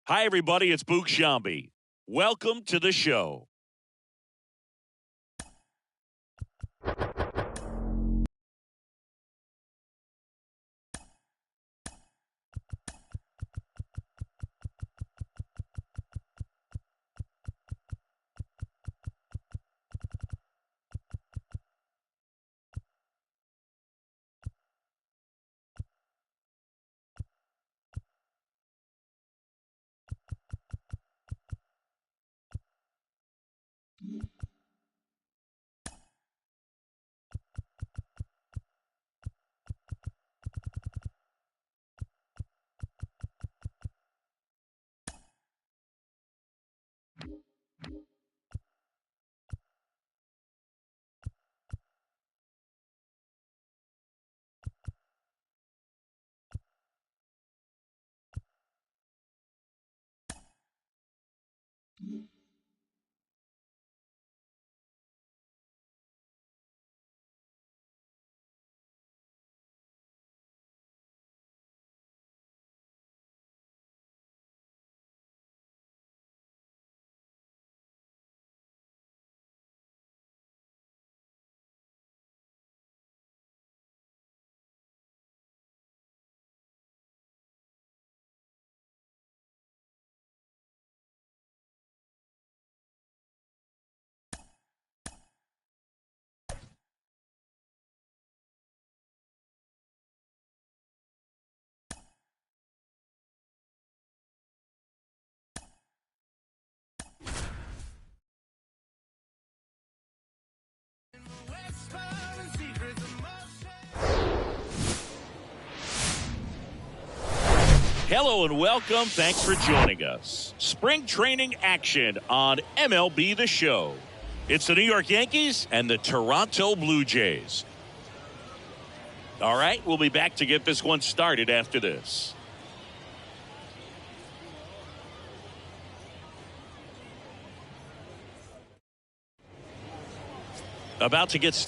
Hi, everybody. It's Boog Shambi. Welcome to the show. Hello and welcome. Thanks for joining us. Spring training action on MLB The Show. It's the New York Yankees and the Toronto Blue Jays. All right, we'll be back to get this one started after this. About to get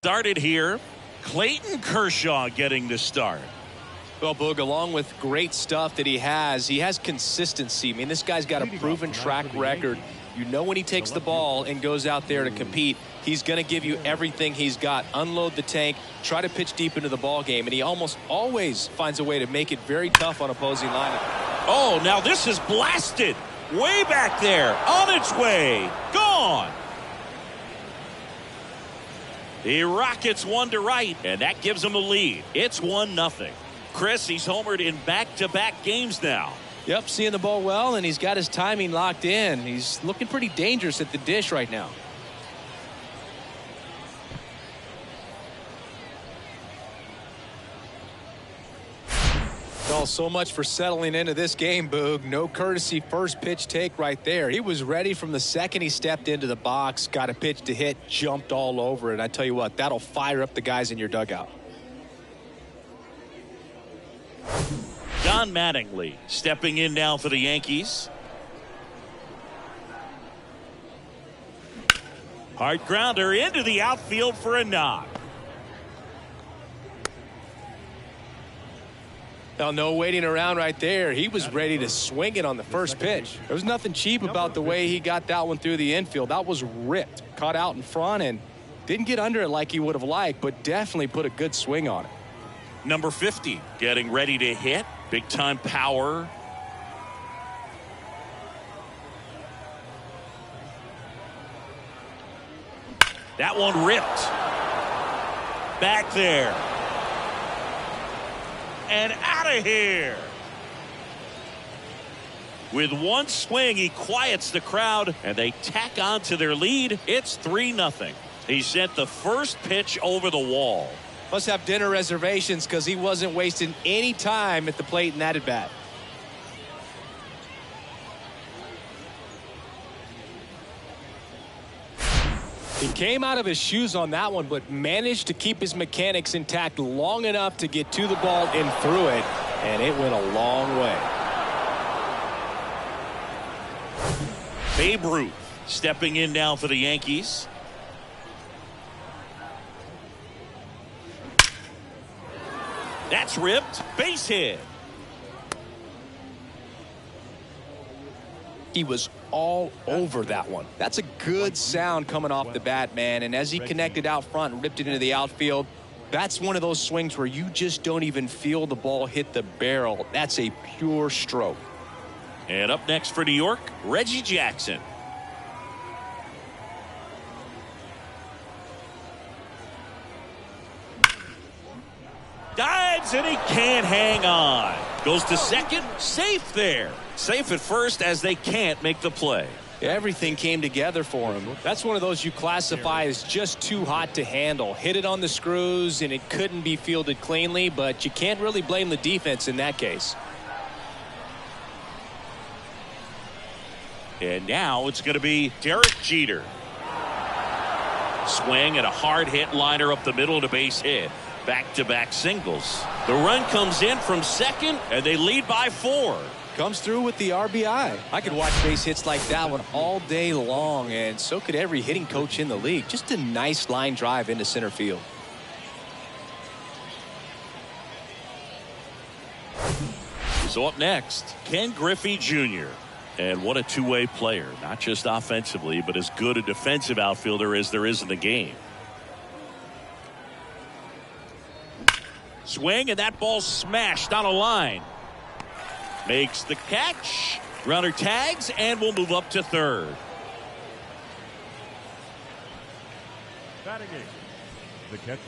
started here. Clayton Kershaw getting the start. Well, Boog, along with great stuff that he has consistency. I mean, this guy's got a proven track record. You know when he takes the ball and goes out there to compete, he's going to give you everything he's got. Unload the tank, try to pitch deep into the ball game, and he almost always finds a way to make it very tough on opposing lineup. Oh, now this is blasted. Way back there, on its way, gone. He rockets one to right, and that gives him a lead. It's 1-0. Chris, he's homered in back-to-back games now. Yep, seeing the ball well, and he's got his timing locked in. He's looking pretty dangerous at the dish right now. Well, so much for settling into this game, Boog. No courtesy first pitch take right there. He was ready from the second he stepped into the box, got a pitch to hit, jumped all over it. I tell you what, that'll fire up the guys in your dugout. Don Mattingly stepping in now for the Yankees. Hard grounder into the outfield for a knock. Now, no waiting around right there. He was ready to swing it on the first pitch. There was nothing cheap about the way he got that one through the infield. That was ripped, caught out in front, and didn't get under it like he would have liked, but definitely put a good swing on it. Number 50 getting ready to hit. Big time power. That one ripped. Back there. And out of here. With one swing, he quiets the crowd, and they tack on to their lead. It's 3-0. He sent the first pitch over the wall. Must have dinner reservations because he wasn't wasting any time at the plate in that at bat. He came out of his shoes on that one, but managed to keep his mechanics intact long enough to get to the ball and through it, and it went a long way. Babe Ruth stepping in now for the Yankees. That's ripped. Base hit. He was all over that one. That's a good sound coming off the bat, man. And as he connected out front and ripped it into the outfield, that's one of those swings where you just don't even feel the ball hit the barrel. That's a pure stroke. And up next for New York, Reggie Jackson. Dives and he can't hang on. Goes to second, safe there. Safe at first as they can't make the play. Everything came together for him. That's one of those you classify as just too hot to handle. Hit it on the screws and it couldn't be fielded cleanly, but you can't really blame the defense in that case. And now it's going to be Derek Jeter. Swing and a hard hit liner up the middle and a base hit. Back-to-back singles. The run comes in from second and they lead by 4. Comes through with the RBI. I could watch base hits like that one all day long, and so could every hitting coach in the league. Just a nice line drive into center field. So up next, Ken Griffey Jr. And what a two-way player. Not just offensively, but as good a defensive outfielder as there is in the game. Swing, and that ball smashed on a line. Makes the catch. Runner tags, and will move up to third. Batting eighth, the catcher,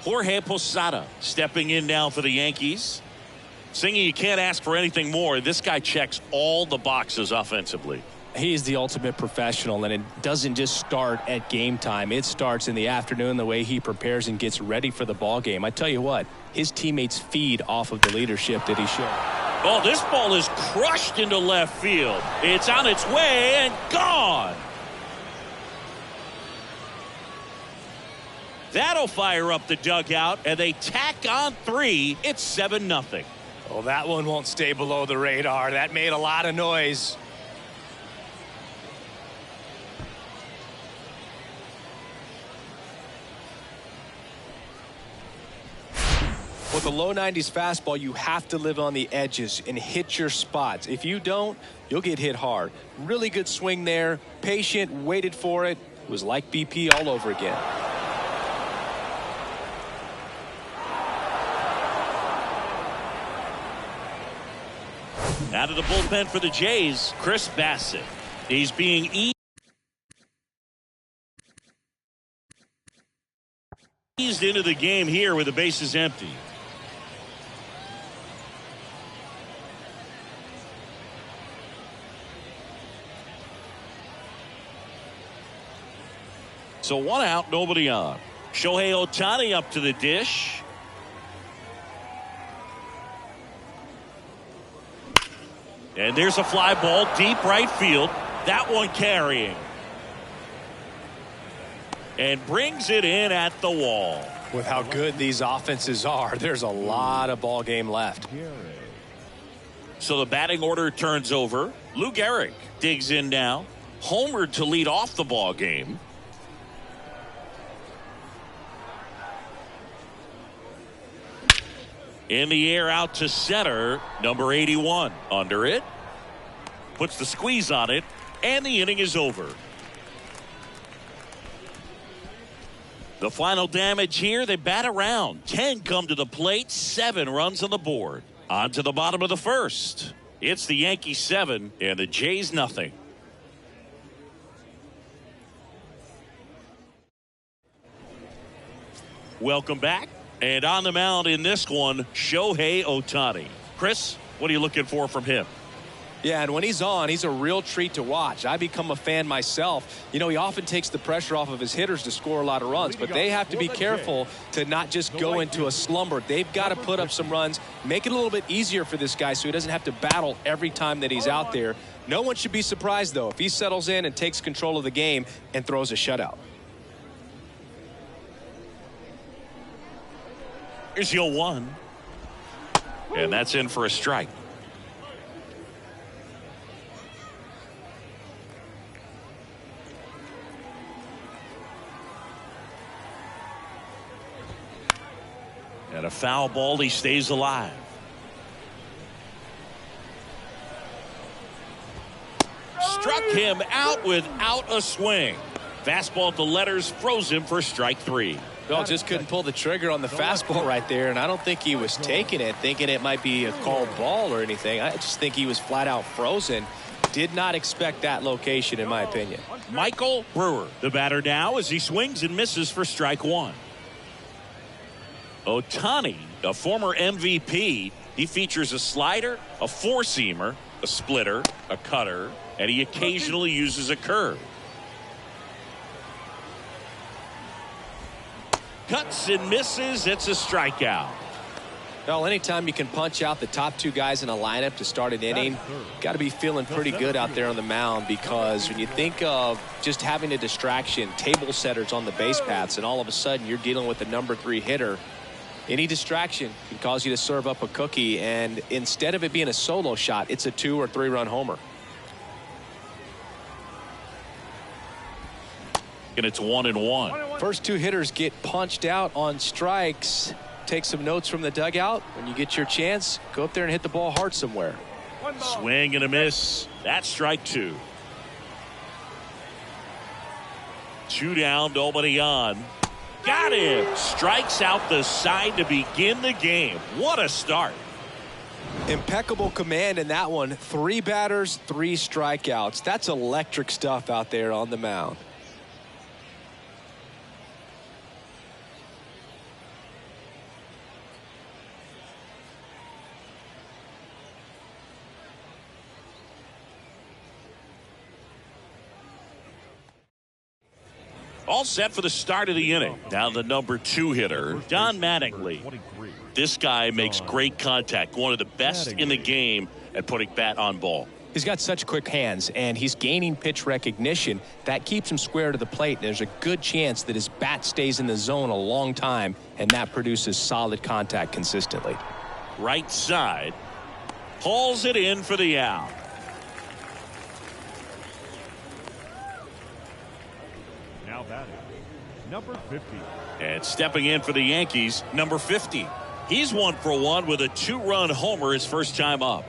Jorge Posada stepping in now for the Yankees. Singing, you can't ask for anything more. This guy checks all the boxes offensively. He is the ultimate professional, and it doesn't just start at game time. It starts in the afternoon, the way he prepares and gets ready for the ball game. I tell you what, his teammates feed off of the leadership that he showed. Oh, this ball is crushed into left field. It's on its way and gone. That'll fire up the dugout, and they tack on 3. It's 7-0. Oh, that one won't stay below the radar. That made a lot of noise. With a low 90s fastball, you have to live on the edges and hit your spots. If you don't, you'll get hit hard. Really good swing there. Patient, waited for it. It was like BP all over again. Out of the bullpen for the Jays, Chris Bassett. He's being eased into the game here with the bases empty. So 1 out, nobody on. Shohei Ohtani up to the dish. And there's a fly ball deep right field. That one carrying. And brings it in at the wall. With how good these offenses are, there's a lot of ball game left. So the batting order turns over. Lou Gehrig digs in now. Homered to lead off the ball game. In the air out to center, number 81. Under it. Puts the squeeze on it, and the inning is over. The final damage here, they bat around. 10 come to the plate, 7 runs on the board. On to the bottom of the first. It's the Yankees 7 and the Jays nothing. Welcome back. And on the mound in this one, Shohei Ohtani. Chris, what are you looking for from him? Yeah, and when he's on, he's a real treat to watch. I become a fan myself. You know, he often takes the pressure off of his hitters to score a lot of runs, but they have to be careful to not just go into a slumber. They've got to put up some runs, make it a little bit easier for this guy so he doesn't have to battle every time that he's out there. No one should be surprised, though, if he settles in and takes control of the game and throws a shutout. Here's your 1. And that's in for a strike. And a foul ball, he stays alive. Struck him out without a swing. Fastball to letters froze him for strike 3. Well, just couldn't pull the trigger on the fastball right there, and I don't think he was taking it, thinking it might be a called ball or anything. I just think he was flat out frozen. Did not expect that location, in my opinion. Michael Brewer, the batter now, as he swings and misses for strike 1. Ohtani, a former MVP, he features a slider, a four-seamer, a splitter, a cutter, and he occasionally uses a curve. Cuts and misses. It's a strikeout. Well, anytime you can punch out the top two guys in a lineup to start an inning, got to be feeling pretty good out there on the mound, because when you think of just having a distraction, table setters on the base paths, and all of a sudden you're dealing with the number 3 hitter, any distraction can cause you to serve up a cookie, and instead of it being a solo shot, it's a 2 or 3 run homer. And it's 1-1. First 2 hitters get punched out on strikes. Take some notes from the dugout. When you get your chance, go up there and hit the ball hard somewhere. Swing and a miss. That's strike 2. 2 down, nobody on. Got him. Strikes out the side to begin the game. What a start. Impeccable command in that one. 3 batters, 3 strikeouts. That's electric stuff out there on the mound. All set for the start of the inning. Now the number 2 hitter, Don Mattingly. This guy makes great contact. One of the best in the game at putting bat on ball. He's got such quick hands, and he's gaining pitch recognition. That keeps him square to the plate, and there's a good chance that his bat stays in the zone a long time, and that produces solid contact consistently. Right side. Pulls it in for the out. Now batting, number 50. And stepping in for the Yankees, number 50. He's 1 for 1 with a 2-run homer his first time up.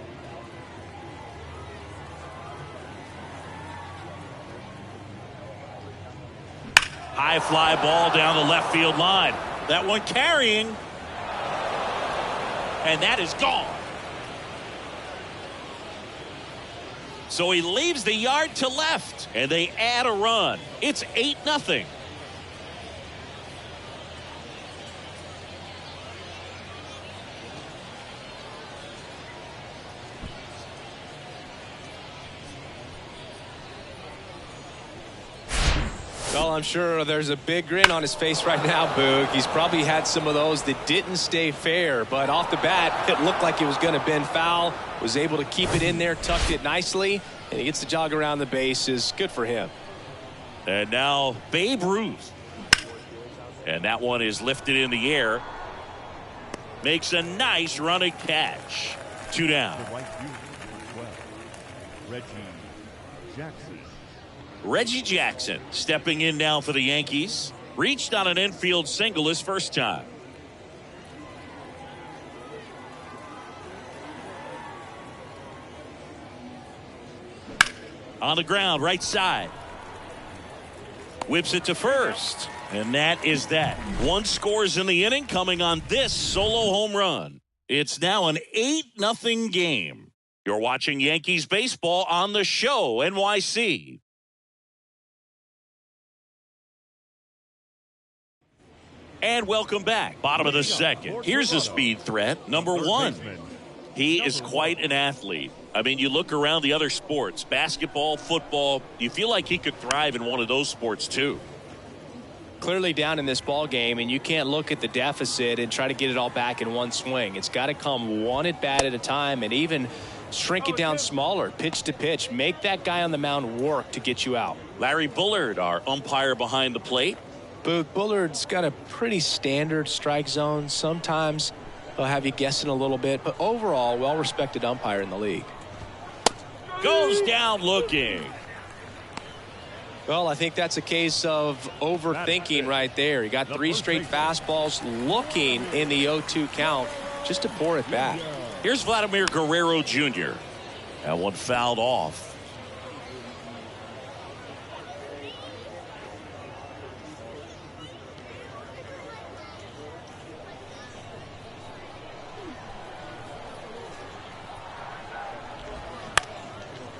High fly ball down the left field line. That one carrying. And that is gone. So he leaves the yard to left, and they add a run. It's 8-0. Well, I'm sure there's a big grin on his face right now, Boog. He's probably had some of those that didn't stay fair, but off the bat, it looked like it was going to bend foul. Was able to keep it in there, tucked it nicely, and he gets the jog around the bases. Good for him. And now Babe Ruth. And that one is lifted in the air. Makes a nice running catch. 2 down. The right fielder, number 12, Reggie Jackson. Reggie Jackson stepping in now for the Yankees. Reached on an infield single his first time. On the ground, right side. Whips it to first. And that is that. 1 scores in the inning, coming on this solo home run. It's now an 8-0 game. You're watching Yankees baseball on the show, NYC. And welcome back. Bottom of the second. Here's a speed threat. Number 1. He is quite an athlete. I mean, you look around the other sports, basketball, football, you feel like he could thrive in one of those sports too. Clearly down in this ball game, and you can't look at the deficit and try to get it all back in one swing. It's got to come one at bat at a time, and even shrink it down smaller, pitch to pitch. Make that guy on the mound work to get you out. Larry Bullard, our umpire behind the plate. Bullard's got a pretty standard strike zone. Sometimes he'll have you guessing a little bit, but overall, well-respected umpire in the league. Goes down looking. Well, I think that's a case of overthinking right there. He got 3 straight fastballs looking in the 0-2 count just to pour it back. Here's Vladimir Guerrero Jr. That one fouled off.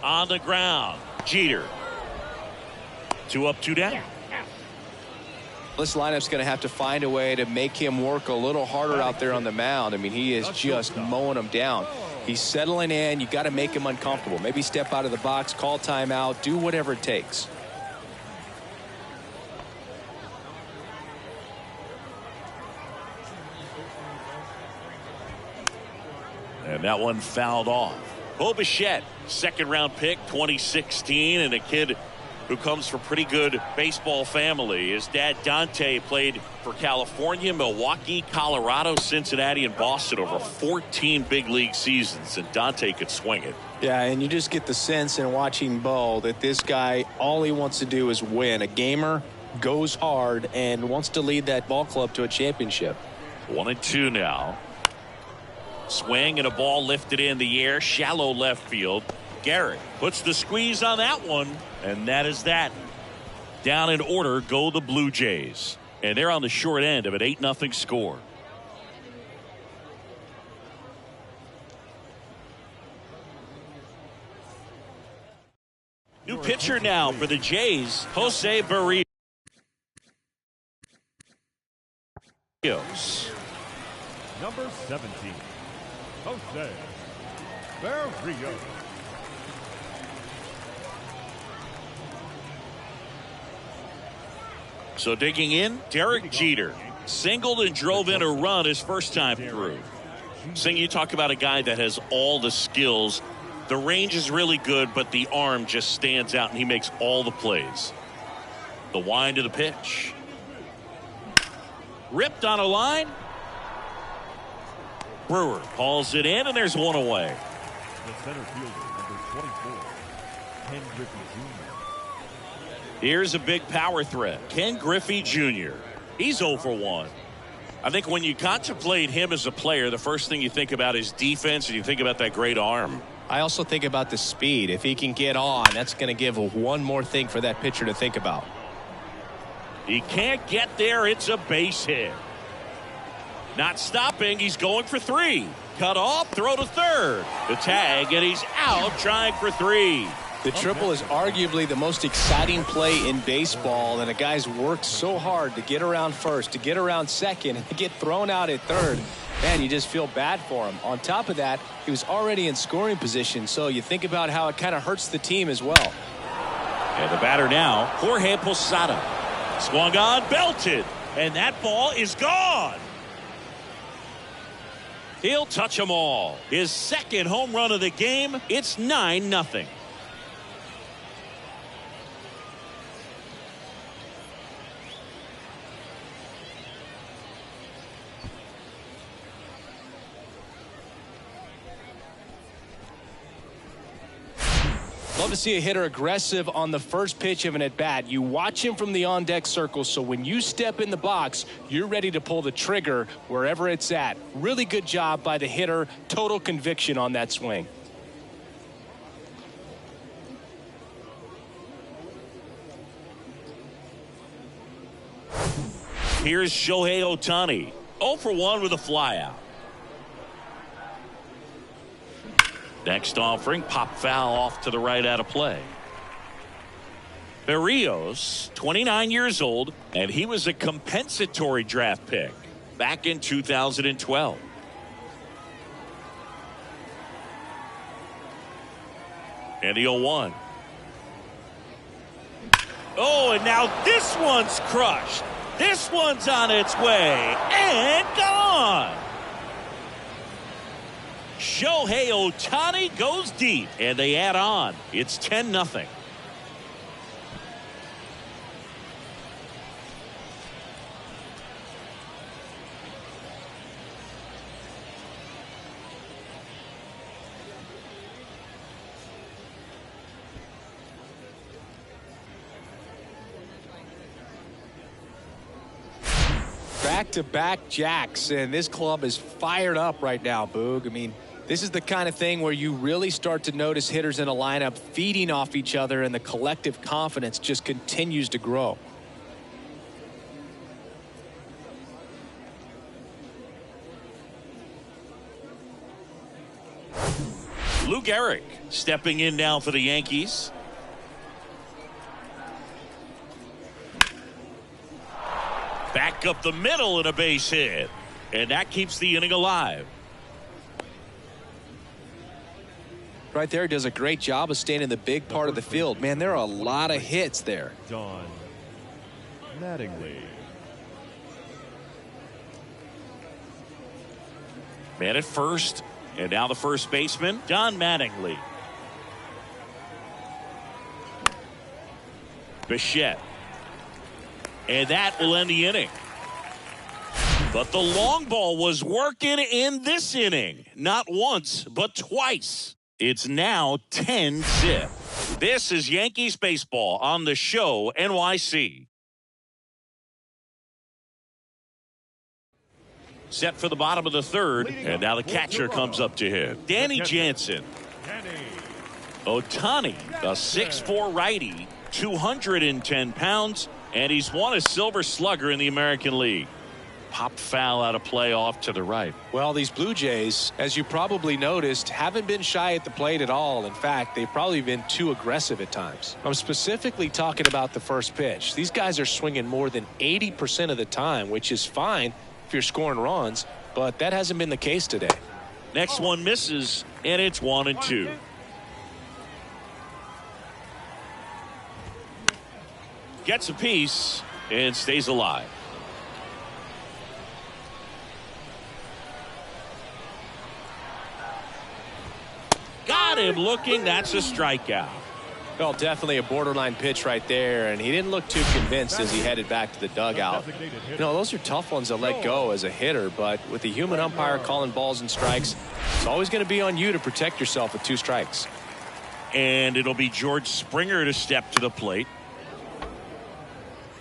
On the ground, Jeter. 2 up, 2 down. This lineup's going to have to find a way to make him work a little harder out there on the mound. I mean, he is just mowing him down. He's settling in. You got to make him uncomfortable. Maybe step out of the box, call timeout, do whatever it takes. And that one fouled off. Bo Bichette, second-round pick, 2016, and a kid who comes from pretty good baseball family. His dad, Dante, played for California, Milwaukee, Colorado, Cincinnati, and Boston over 14 big league seasons, and Dante could swing it. Yeah, and you just get the sense in watching Bo that this guy, all he wants to do is win. A gamer, goes hard, and wants to lead that ball club to a championship. 1-2 now. Swing and a ball lifted in the air, shallow left field. Garrett puts the squeeze on that one, and that is that. Down in order go the Blue Jays, and they're on the short end of an 8-0 score. New pitcher now for the Jays, Jose Barrios. Number 17, Jose Barrios. So digging in, Derek Jeter singled and drove in a run his first time through. Sing, you talk about a guy that has all the skills. The range is really good, but the arm just stands out, and he makes all the plays. The wind of the pitch. Ripped on a line. Brewer calls it in, and there's one away. The center fielder, number 24, Ken Griffey Jr. Here's a big power threat. Ken Griffey Jr. He's 0 for 1. I think when you contemplate him as a player, the first thing you think about is defense, and you think about that great arm. I also think about the speed. If he can get on, that's going to give one more thing for that pitcher to think about. He can't get there. It's a base hit. Not stopping. He's going for 3. Cut off, throw to third. The tag, and he's out trying for 3. The triple is arguably the most exciting play in baseball, and a guy's worked so hard to get around first, to get around second, and to get thrown out at third. Man, you just feel bad for him. On top of that, he was already in scoring position, so you think about how it kind of hurts the team as well. And the batter now, Jorge Posada. Swung on, belted, and that ball is gone. He'll touch them all. His second home run of the game. It's 9-0. Love to see a hitter aggressive on the first pitch of an at-bat. You watch him from the on-deck circle, so when you step in the box, you're ready to pull the trigger wherever it's at. Really good job by the hitter. Total conviction on that swing. Here's Shohei Ohtani. 0 for 1 with a flyout. Next offering, pop foul off to the right out of play. Barrios, 29 years old, and he was a compensatory draft pick back in 2012. And the 0-1. Oh, and now this one's crushed. This one's on its way and gone. Shohei Ohtani goes deep, and they add on. It's 10-0. Back-to-back jacks, and this club is fired up right now, Boog. I mean, this is the kind of thing where you really start to notice hitters in a lineup feeding off each other, and the collective confidence just continues to grow. Lou Gehrig stepping in now for the Yankees. Back up the middle and a base hit. And that keeps the inning alive. Right there, does a great job of staying in the big part of the field. Man, there are a lot of hits there. Don Mattingly. Man at first. And now the first baseman, Don Mattingly. Bichette. And that will end the inning. But the long ball was working in this inning. Not once, but twice. It's now 10-zip. This is Yankees baseball on the show NYC. Set for the bottom of the third, and now the catcher comes up to him. Danny Jansen. Ohtani, a 6'4" righty, 210 pounds, and he's won a Silver Slugger in the American League. Popped foul out of play off to the right. Well, these Blue Jays, as you probably noticed, haven't been shy at the plate at all. In fact, they've probably been too aggressive at times. I'm specifically talking about the first pitch. These guys are swinging more than 80% of the time, which is fine if you're scoring runs, but that hasn't been the case today. Next one misses, and it's 1-2. Gets a piece and stays alive. Got him looking. That's a strikeout. Well, definitely a borderline pitch right there, and he didn't look too convinced as he headed back to the dugout. You know, those are tough ones to let go as a hitter, but with the human umpire calling balls and strikes, it's always going to be on you to protect yourself with 2 strikes. And it'll be George Springer to step to the plate.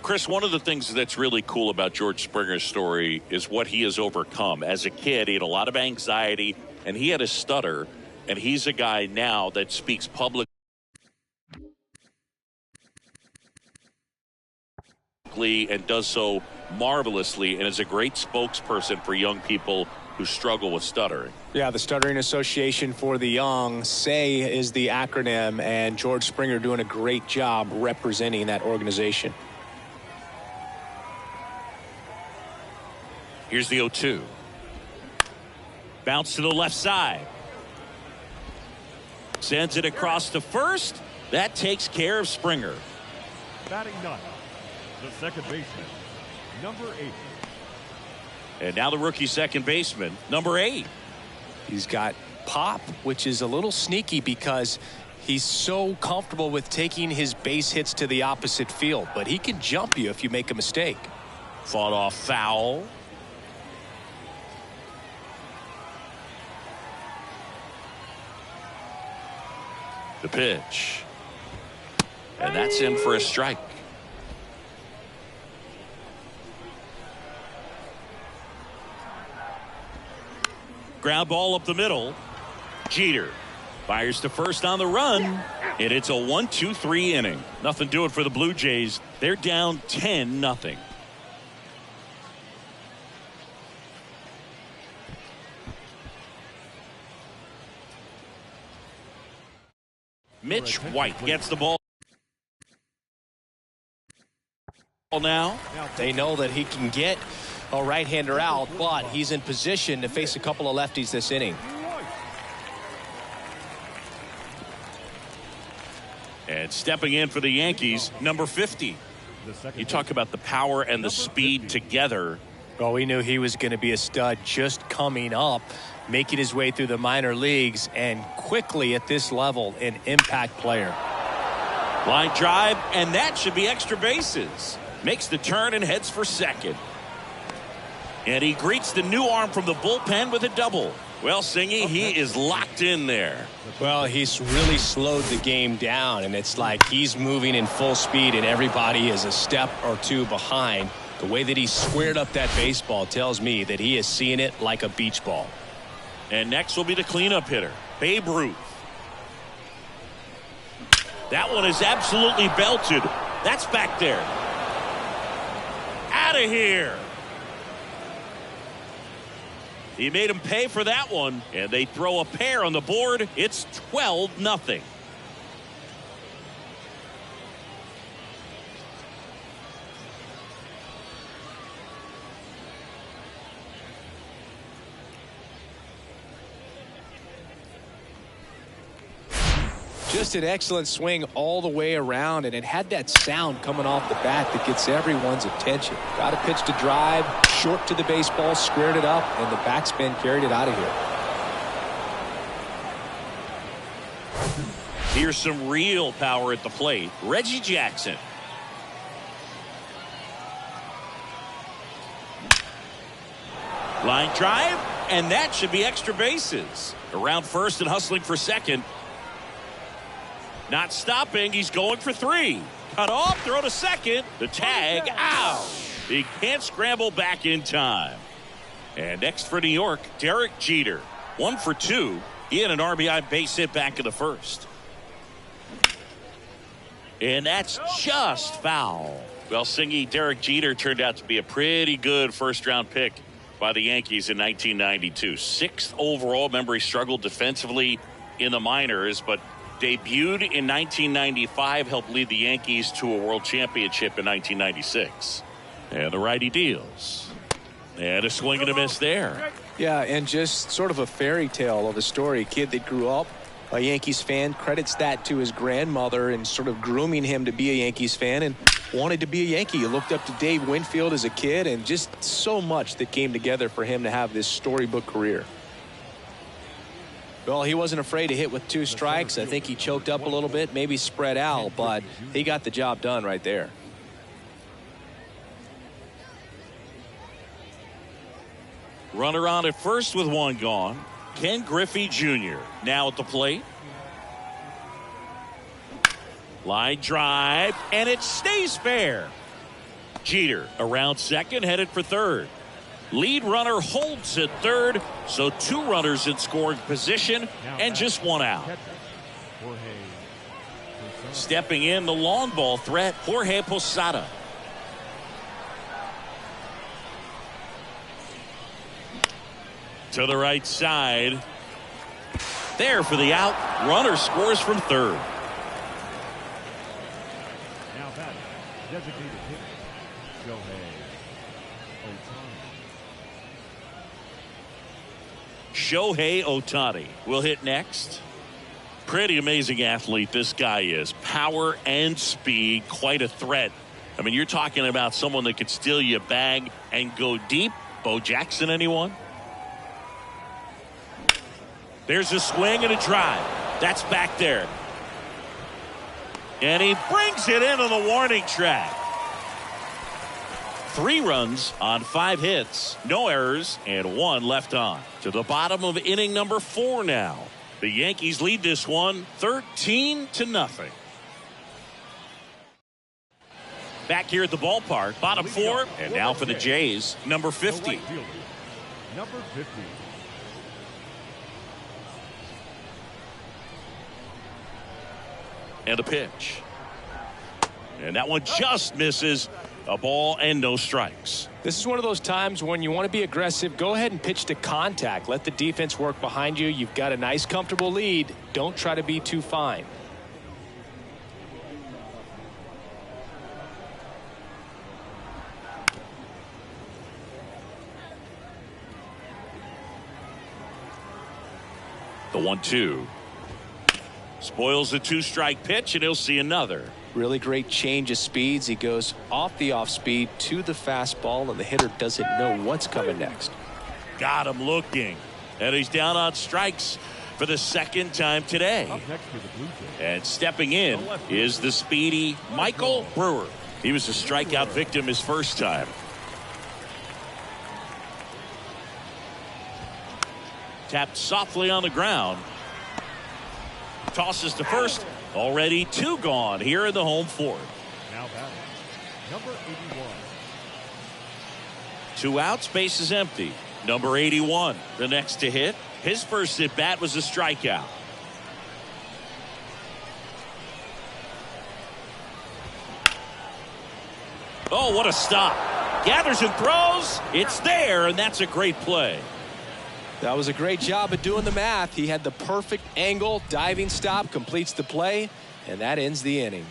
Chris, one of the things that's really cool about George Springer's story is what he has overcome. As a kid, he had a lot of anxiety, and he had a stutter, and he's a guy now that speaks publicly and does so marvelously, and is a great spokesperson for young people who struggle with stuttering. Yeah, the Stuttering Association for the Young, SAY is the acronym, and George Springer doing a great job representing that organization. Here's the 0-2. Bounce to the left side. Sends it across to first. That takes care of Springer. Batting ninth, the second baseman, number 8. And now the rookie second baseman, number 8. He's got pop, which is a little sneaky because he's so comfortable with taking his base hits to the opposite field, but he can jump you if you make a mistake. Fought off foul. The pitch. And that's in for a strike. Ground ball up the middle. Jeter fires to first on the run, and it's a 1-2-3 inning. Nothing doing for the Blue Jays. They're down 10-0. Mitch White gets the ball now. They know that he can get a right-hander out, but he's in position to face a couple of lefties this inning. And stepping in for the Yankees, number 50. You talk about the power and the speed together. Well, we knew he was going to be a stud just coming up, making his way through the minor leagues, and quickly at this level, an impact player. Line drive, and that should be extra bases. Makes the turn and heads for second. And he greets the new arm from the bullpen with a double. Well, Singy, he is locked in there. Well, he's really slowed the game down, and it's like he's moving in full speed, and everybody is a step or two behind. The way that he squared up that baseball tells me that he is seeing it like a beach ball. And next will be the cleanup hitter, Babe Ruth. That one is absolutely belted. That's back there. Out of here. He made him pay for that one, and they throw a pair on the board. It's 12-0. Just an excellent swing all the way around, and it had that sound coming off the bat that gets everyone's attention. Got a pitch to drive, short to the baseball, squared it up, and the backspin carried it out of here. Here's some real power at the plate. Reggie Jackson. Line drive, and that should be extra bases. Around first and hustling for second. Not stopping. He's going for 3. Cut off, throw to second. The tag, out. He can't scramble back in time. And next for New York, Derek Jeter. 1 for 2. He had an RBI base hit back in the first. And that's just foul. Well, Singy, Derek Jeter turned out to be a pretty good first-round pick by the Yankees in 1992. 6th overall. Remember, he struggled defensively in the minors, but debuted in 1995, helped lead the Yankees to a world championship in 1996. And the righty deals. And a swing and a miss there. Yeah, and just sort of a fairy tale of a story. A kid that grew up a Yankees fan, credits that to his grandmother and sort of grooming him to be a Yankees fan, and wanted to be a Yankee. He looked up to Dave Winfield as a kid, and just so much that came together for him to have this storybook career. Well, he wasn't afraid to hit with 2 strikes. I think he choked up a little bit, maybe spread out, but he got the job done right there. Runner on at first with 1 gone. Ken Griffey Jr. now at the plate. Line drive, and it stays fair. Jeter around second, headed for third. Lead runner holds at third, so 2 runners in scoring position and just 1 out. Stepping in, the long ball threat, Jorge Posada. To the right side. There for the out. Runner scores from third. Now batting, designated hitter, Shohei Ohtani will hit next. Pretty amazing athlete this guy is. Power and speed, quite a threat. I mean, you're talking about someone that could steal you a bag and go deep. Bo Jackson, anyone? There's a swing and a drive. That's back there. And he brings it into the warning track. 3 runs on 5 hits, no errors, and 1 left on. To the bottom of inning number 4 now. The Yankees lead this one 13-0. Back here at the ballpark, bottom 4, and now for the Jays, number 50. Number 50. And a pitch. And that one just misses. A ball and no strikes. This is one of those times when you want to be aggressive. Go ahead and pitch to contact. Let the defense work behind you. You've got a nice, comfortable lead. Don't try to be too fine. The 1-2. Spoils the 2-strike pitch, and he'll see another. Really great change of speeds. He goes off the off speed to the fastball, and the hitter doesn't know what's coming next. Got him looking. And he's down on strikes for the 2nd time today. Up next for the Blue Jays. And stepping in is the speedy Michael Brewer. He was a strikeout victim his first time. Tapped softly on the ground. Tosses to first. Already 2 gone here in the home 4th. Now batting, number 81. 2 outs, base is empty. Number 81, the next to hit. His first at bat was a strikeout. Oh, what a stop. Gathers and throws. It's there, and that's a great play. That was a great job at doing the math. He had the perfect angle, diving stop, completes the play, and that ends the inning.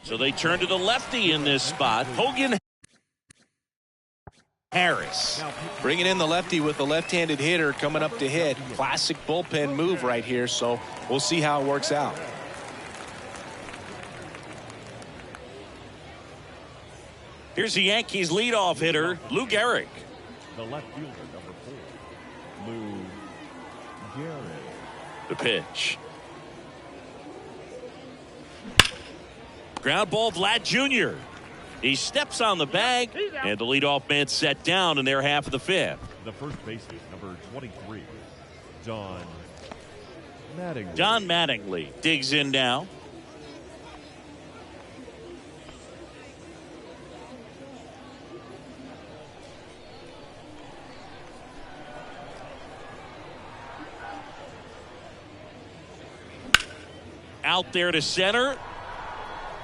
So they turn to the lefty in this spot. Hogan Harris. Bringing in the lefty with the left-handed hitter coming up to hit. Classic bullpen move right here, so we'll see how it works out. Here's the Yankees leadoff hitter, Lou Gehrig. The left fielder, number 4, Lou Gehrig. The pitch. Ground ball, Vlad Jr. He steps on the bag, and the leadoff man set down in their half of the 5th. The first baseman, number 23, Don Mattingly. Don Mattingly digs in now. Out there to center.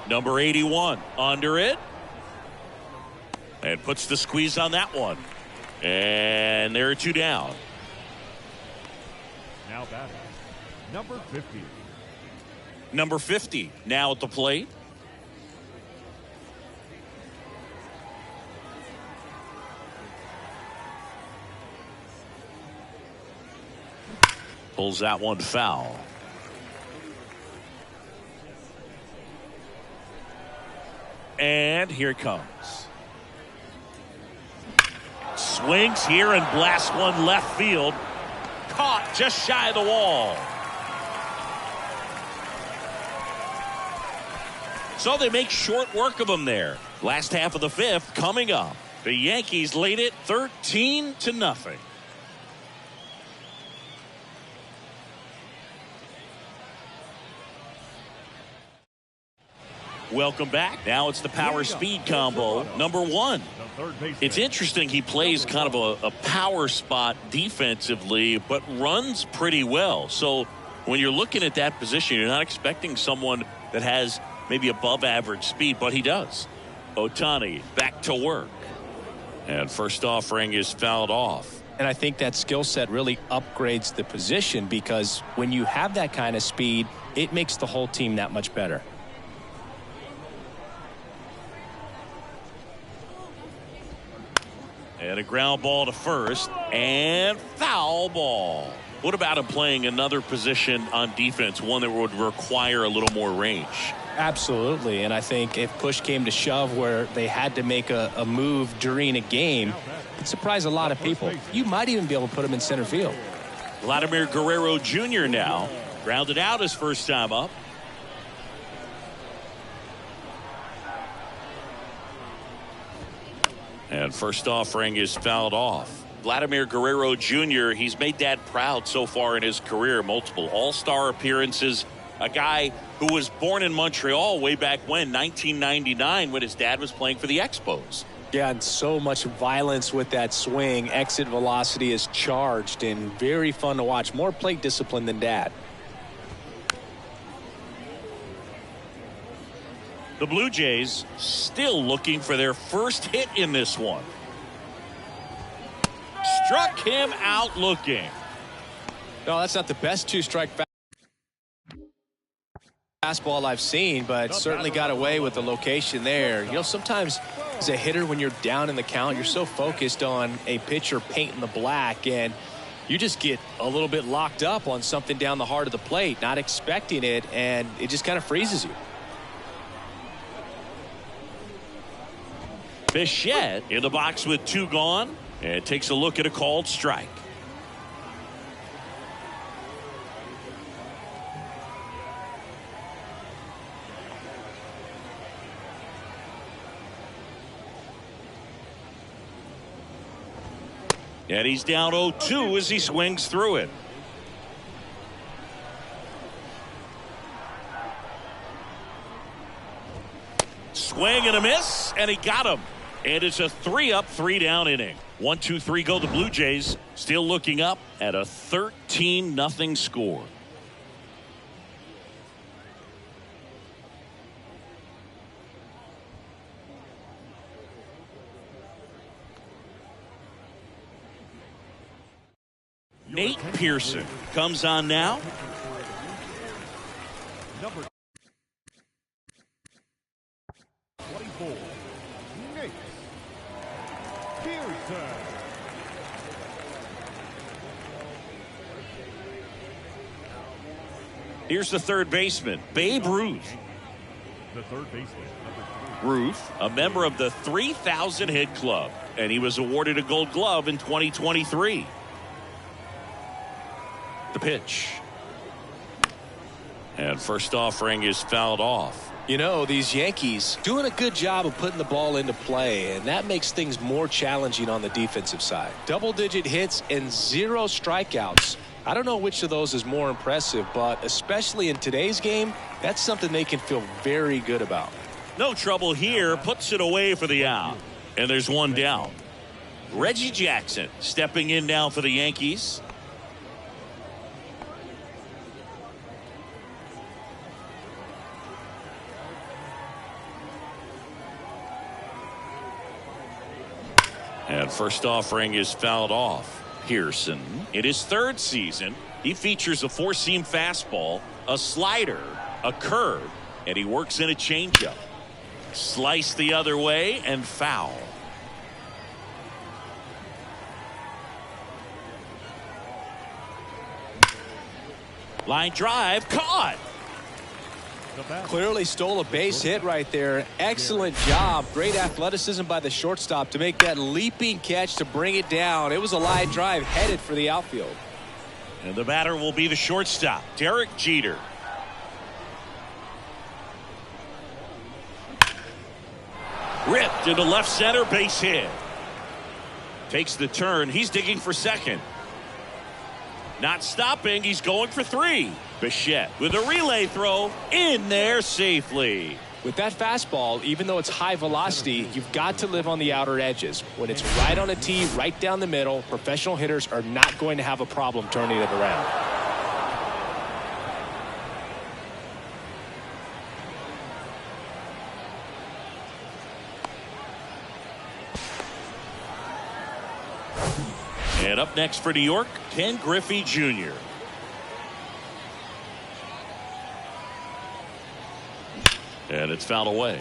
Number 81 under it. And puts the squeeze on that one. And there are 2 down. Now batting, number 50. Number 50 now at the plate. Pulls that one foul. And here it comes. Swings here and blasts one left field. Caught just shy of the wall. So they make short work of him there. Last half of the 5th coming up. The Yankees lead it 13-0. Welcome back. Now it's the power speed combo. Number 1. It's interesting. He plays kind of a power spot defensively, but runs pretty well. So when you're looking at that position, you're not expecting someone that has maybe above average speed, but he does. Ohtani back to work. And first offering is fouled off. And I think that skill set really upgrades the position, because when you have that kind of speed, it makes the whole team that much better. And a ground ball to first, and foul ball. What about him playing another position on defense, one that would require a little more range? Absolutely, and I think if push came to shove where they had to make a move during a game, it'd surprise a lot of people. You might even be able to put him in center field. Vladimir Guerrero Jr. now grounded out his first time up. And first offering is fouled off. Vladimir Guerrero Jr., he's made Dad proud so far in his career. Multiple all-star appearances. A guy who was born in Montreal way back when, 1999, when his dad was playing for the Expos. Yeah, and so much violence with that swing. Exit velocity is charged and very fun to watch. More plate discipline than Dad. The Blue Jays still looking for their first hit in this one. Struck him out looking. No, that's not the best two-strike fastball I've seen, but certainly got away with the location there. You know, sometimes as a hitter, when you're down in the count, you're so focused on a pitcher painting the black, and you just get a little bit locked up on something down the heart of the plate, not expecting it, and it just kind of freezes you. Bichette in the box with 2 gone, and takes a look at a called strike. And he's down 0-2 as he swings through it. Swing and a miss, and he got him. And it's a 3-up, 3-down inning. 1, 2, 3 go the Blue Jays. Still looking up at a 13-0 score. Nate Pearson comes on now. Number 24, Nate Pearson. Here's the third baseman, Babe Ruth. The third baseman, number 3. Ruth, a member of the 3,000 hit club, and he was awarded a Gold Glove in 2023. The pitch. And first offering is fouled off. You know, these Yankees doing a good job of putting the ball into play, and that makes things more challenging on the defensive side. Double-digit hits and 0 strikeouts. I don't know which of those is more impressive, but especially in today's game, that's something they can feel very good about. No trouble here, puts it away for the out. And there's one down. Reggie Jackson stepping in now for the Yankees. And first offering is fouled off. Pearson, in his third season, he features a 4-seam fastball, a slider, a curve, and he works in a changeup. Slice the other way and foul. Line drive, caught. Clearly stole a base hit right there. Excellent job. Great athleticism by the shortstop to make that leaping catch to bring it down. It was a line drive headed for the outfield. And the batter will be the shortstop, Derek Jeter. Ripped into left center, base hit. Takes the turn. He's digging for second. Not stopping. He's going for 3. Bichette with a relay throw in there safely. With that fastball, even though it's high velocity, you've got to live on the outer edges. When it's right on a tee, right down the middle, professional hitters are not going to have a problem turning it around. And up next for New York, Ken Griffey Jr. And it's fouled away.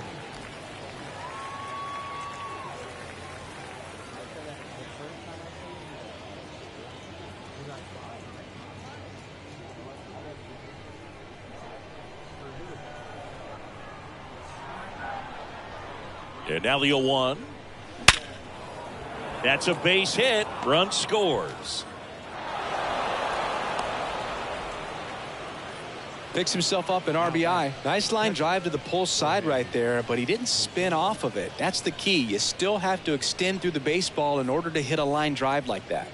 And now the 0-1. That's a base hit. Run scores. Picks himself up an RBI. Nice line drive to the pull side right there, but he didn't spin off of it. That's the key. You still have to extend through the baseball in order to hit a line drive like that.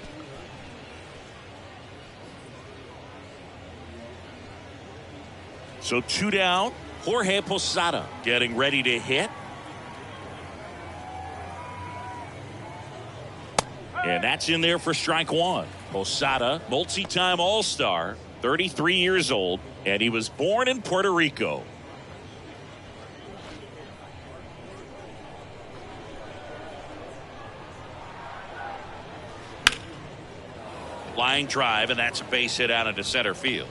So 2 down. Jorge Posada getting ready to hit. And that's in there for strike 1. Posada, multi-time All-Star, 33 years old, and he was born in Puerto Rico. Line drive, and that's a base hit out into center field.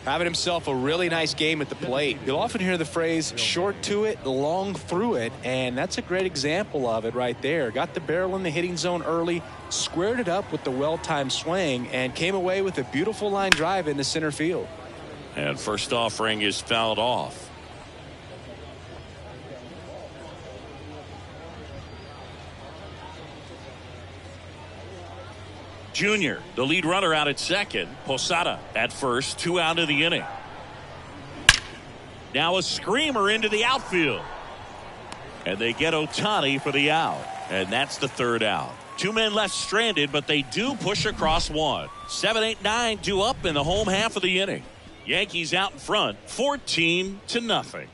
Having himself a really nice game at the plate. You'll often hear the phrase short to it, long through it, and that's a great example of it right there. Got the barrel in the hitting zone early, squared it up with the well-timed swing, and came away with a beautiful line drive into center field. And first offering is fouled off. Junior, the lead runner out at second. Posada at first, 2 out of the inning. Now a screamer into the outfield. And they get Ohtani for the out. And that's the 3rd out. 2 men left stranded, but they do push across 1. 7, 8, 9 due up in the home half of the inning. Yankees out in front, 14-0.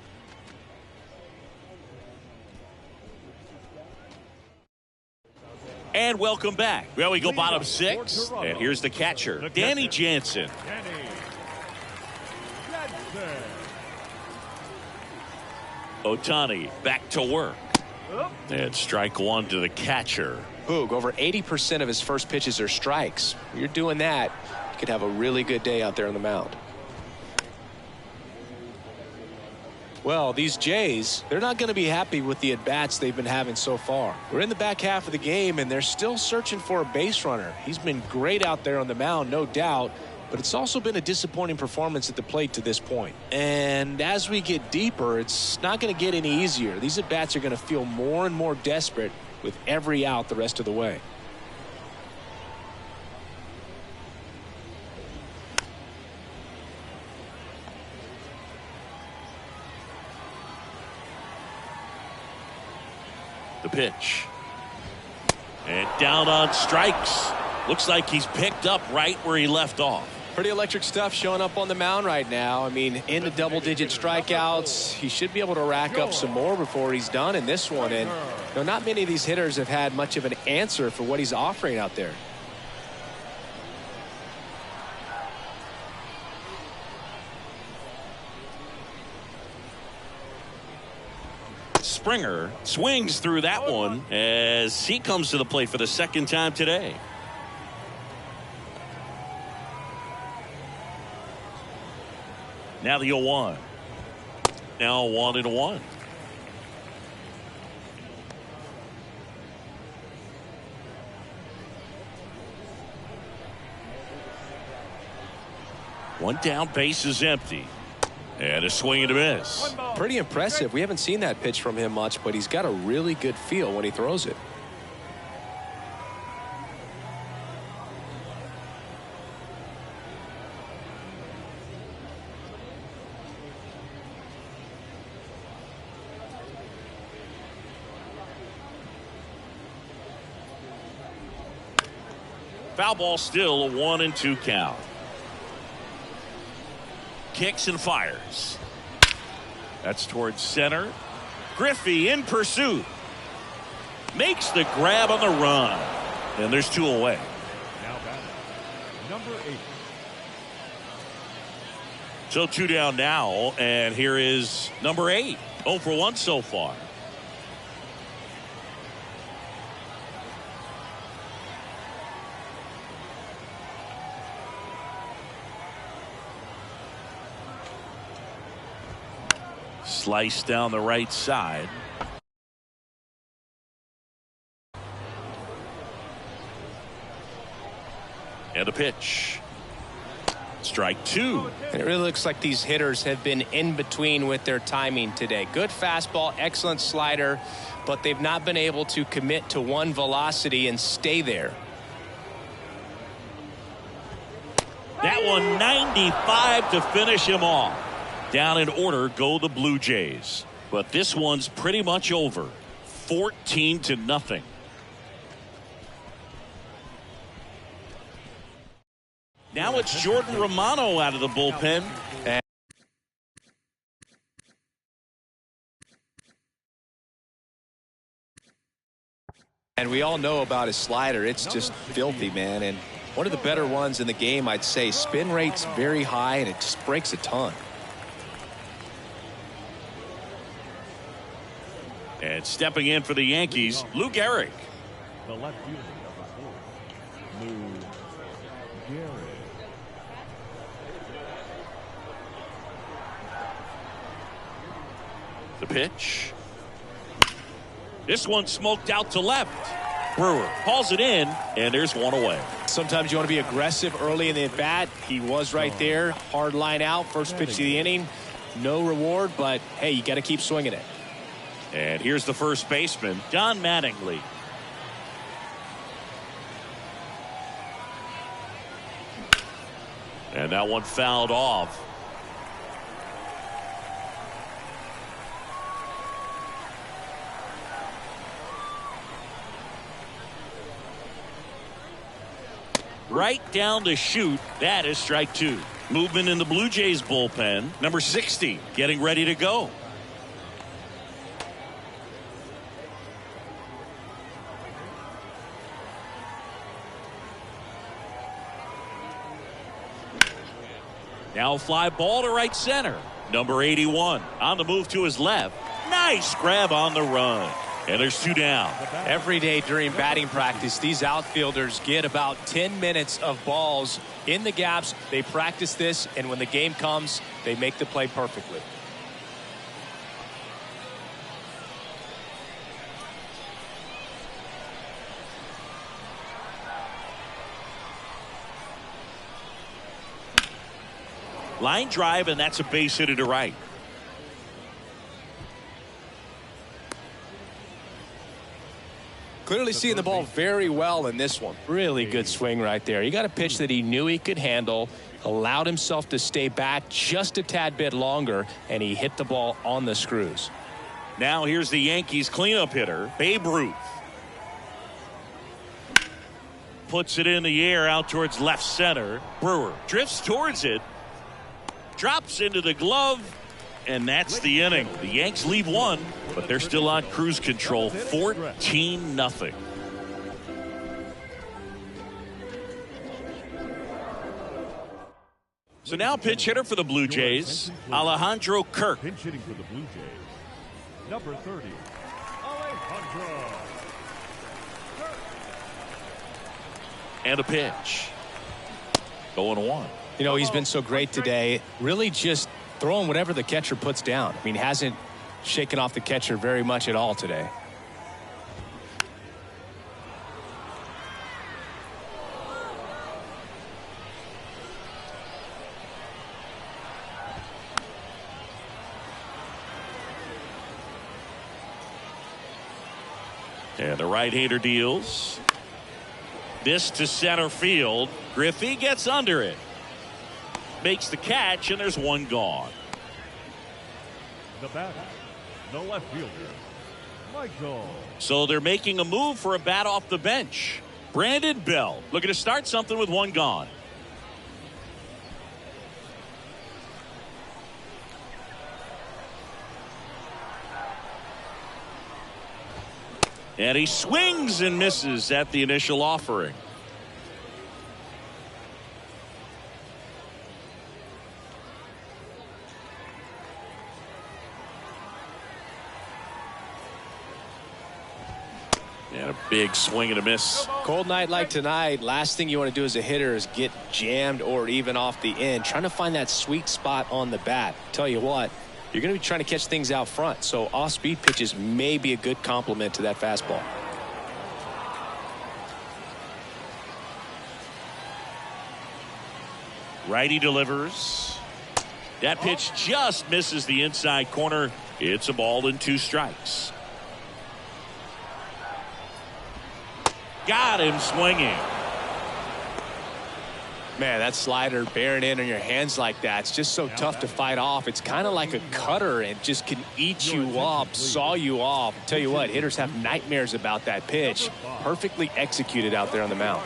And welcome back. Well, we go bottom 6, and here's the catcher, Danny Jansen. Ohtani back to work. And strike 1 to the catcher. Boog, over 80% of his first pitches are strikes. When you're doing that, you could have a really good day out there on the mound. Well, these Jays, they're not going to be happy with the at-bats they've been having so far. We're in the back half of the game, and they're still searching for a base runner. He's been great out there on the mound, no doubt, but it's also been a disappointing performance at the plate to this point. And as we get deeper, it's not going to get any easier. These at-bats are going to feel more and more desperate with every out the rest of the way. The pitch. And down on strikes. Looks like he's picked up right where he left off. Pretty electric stuff showing up on the mound right now. I mean, in the double-digit strikeouts, he should be able to rack up some more before he's done in this one. And not many of these hitters have had much of an answer for what he's offering out there. Springer swings through that one as he comes to the plate for the second time today. Now the 0-1. Now 1-1. One down, base is empty. And a swing and a miss. Pretty impressive. We haven't seen that pitch from him much, but he's got a really good feel when he throws it. Foul ball, still a 1-2 count. Kicks and fires. That's towards center. Griffey in pursuit. Makes the grab on the run. And there's 2 away. Now batting, number 8. So 2 down now. And here is number 8. 0 for 1 so far. Slice down the right side. And a pitch. Strike 2. And it really looks like these hitters have been in between with their timing today. Good fastball, excellent slider, but they've not been able to commit to one velocity and stay there. That one 95 to finish him off. Down in order go the Blue Jays. But this one's pretty much over. 14-0. Now it's Jordan Romano out of the bullpen. And we all know about his slider. It's just filthy, man. And one of the better ones in the game, I'd say. Spin rate's very high, and it just breaks a ton. And stepping in for the Yankees, Lou Gehrig. The left fielder, number 4, Lou Gehrig. The pitch. This one smoked out to left. Brewer hauls it in, and there's 1 away. Sometimes you want to be aggressive early in the at-bat. He was right there. Hard line out. First pitch of the inning. No reward, but, hey, you got to keep swinging it. And here's the first baseman, Don Mattingly. And that one fouled off. Right down to shoot. That is strike 2. Movement in the Blue Jays bullpen. Number 60 getting ready to go. Now fly ball to right center. Number 81 on the move to his left. Nice grab on the run. And there's 2 down. Every day during batting practice, these outfielders get about 10 minutes of balls in the gaps. They practice this, and when the game comes, they make the play perfectly. Line drive, and that's a base hit to right. Clearly seeing the ball very well in this one. Really good swing right there. He got a pitch that he knew he could handle, allowed himself to stay back just a tad bit longer, and he hit the ball on the screws. Now here's the Yankees cleanup hitter, Babe Ruth. Puts it in the air out towards left center. Brewer drifts towards it. Drops into the glove. And that's the inning. The Yanks leave 1, but they're still on cruise control. 14-0. So now pinch hitter for the Blue Jays, Alejandro Kirk. Pinch hitting for the Blue Jays, number 30, Alejandro Kirk. And a pitch. 0-1. You know, he's been so great today. Really just throwing whatever the catcher puts down. I mean, hasn't shaken off the catcher very much at all today. And the right-hander deals. This to center field. Griffey gets under it. Makes the catch, and there's 1 gone. The batter, the left fielder, Michael. So they're making a move for a bat off the bench. Brandon Bell looking to start something with 1 gone. And he swings and misses at the initial offering. And a big swing and a miss. Cold night like tonight, last thing you want to do as a hitter is get jammed or even off the end. Trying to find that sweet spot on the bat. Tell you what, you're going to be trying to catch things out front. So off-speed pitches may be a good complement to that fastball. Righty delivers. That pitch just misses the inside corner. It's a ball and 2 strikes. Got him swinging. Man, that slider bearing in on your hands like that, it's just so tough to fight off. It's kind of like a cutter and just can eat you up, saw you off. Tell you what, hitters have nightmares about that pitch. Perfectly executed out there on the mound.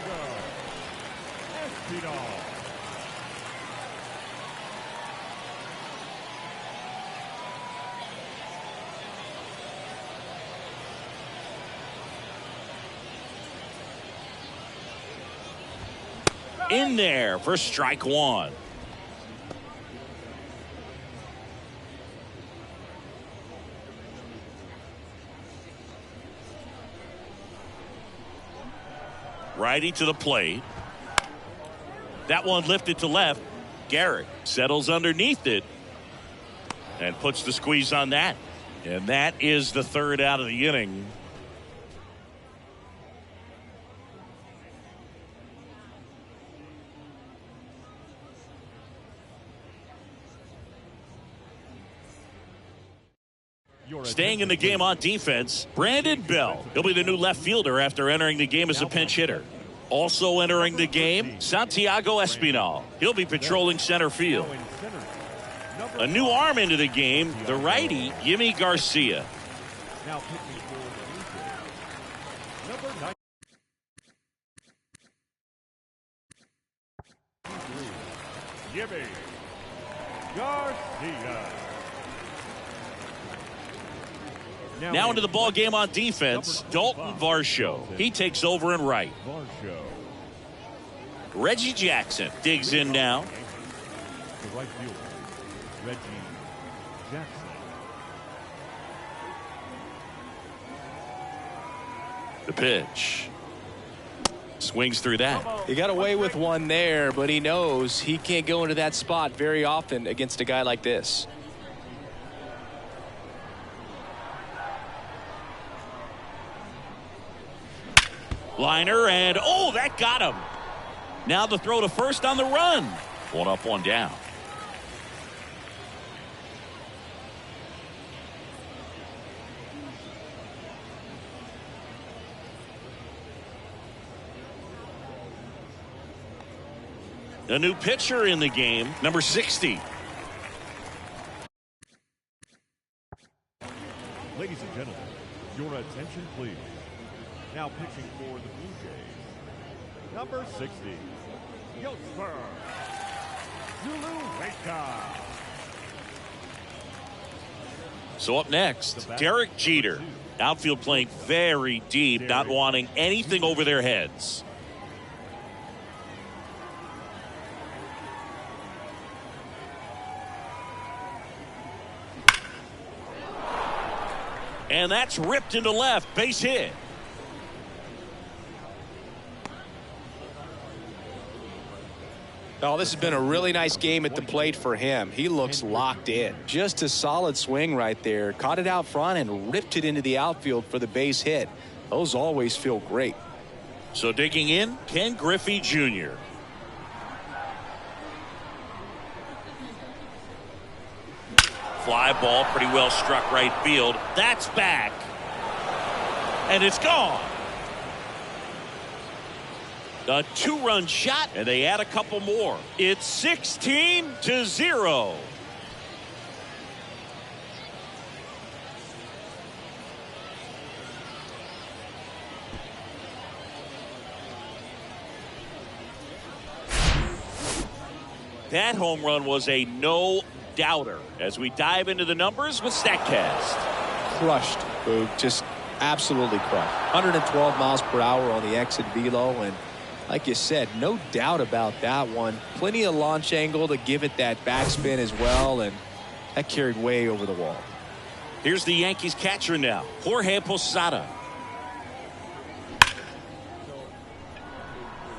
In there for strike 1. Righty to the plate. That one lifted to left. Garrett settles underneath it and puts the squeeze on that. And that is the 3rd out of the inning. Staying in the game on defense, Brandon Bell. He'll be the new left fielder after entering the game as a pinch hitter. Also entering the game, Santiago Espinal. He'll be patrolling center field. A new arm into the game, the righty, Yimi Garcia. Now pitching for the Blue Jays, number 9. Jimmy Garcia. Now into the ball game on defense, Dalton Varsho. He takes over in right. Varsho. Reggie Jackson digs in now. The right fielder, Reggie Jackson. The pitch. Swings through that. He got away with one there, but he knows he can't go into that spot very often against a guy like this. Liner, and oh, that got him. Now the throw to first on the run. One up, one down. A new pitcher in the game, number 60. Ladies and gentlemen, your attention please. Now pitching for the Blue Jays, number 60, Yosper Zulueta. So up next, Derek Jeter. Outfield playing very deep, not wanting anything over their heads. And that's ripped into left, base hit. Oh, this has been a really nice game at the plate for him. He looks locked in. Just a solid swing right there. Caught it out front and ripped it into the outfield for the base hit. Those always feel great. So digging in, Ken Griffey Jr. Fly ball, pretty well struck right field. That's back. And it's gone. A two-run shot, and they add a couple more. It's 16-0. That home run was a no-doubter. As we dive into the numbers with StatCast. Crushed, Boog. Just absolutely crushed. 112 miles per hour on the exit velo, and like you said, no doubt about that one. Plenty of launch angle to give it that backspin as well, and that carried way over the wall. Here's the Yankees catcher now, Jorge Posada.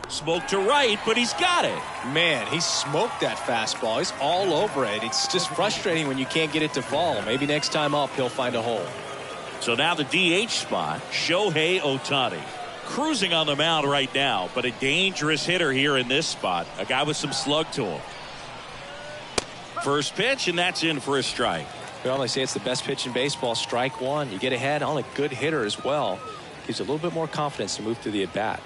Smoke to right, but he's got it. Man, he smoked that fastball. He's all over it. It's just frustrating when you can't get it to fall. Maybe next time up, he'll find a hole. So now the DH spot, Shohei Ohtani. Cruising on the mound right now, but a dangerous hitter here in this spot. A guy with some slug to him. First pitch, and that's in for a strike. Well, they say it's the best pitch in baseball. Strike one. You get ahead on a good hitter as well. Gives you a little bit more confidence to move through the at-bat.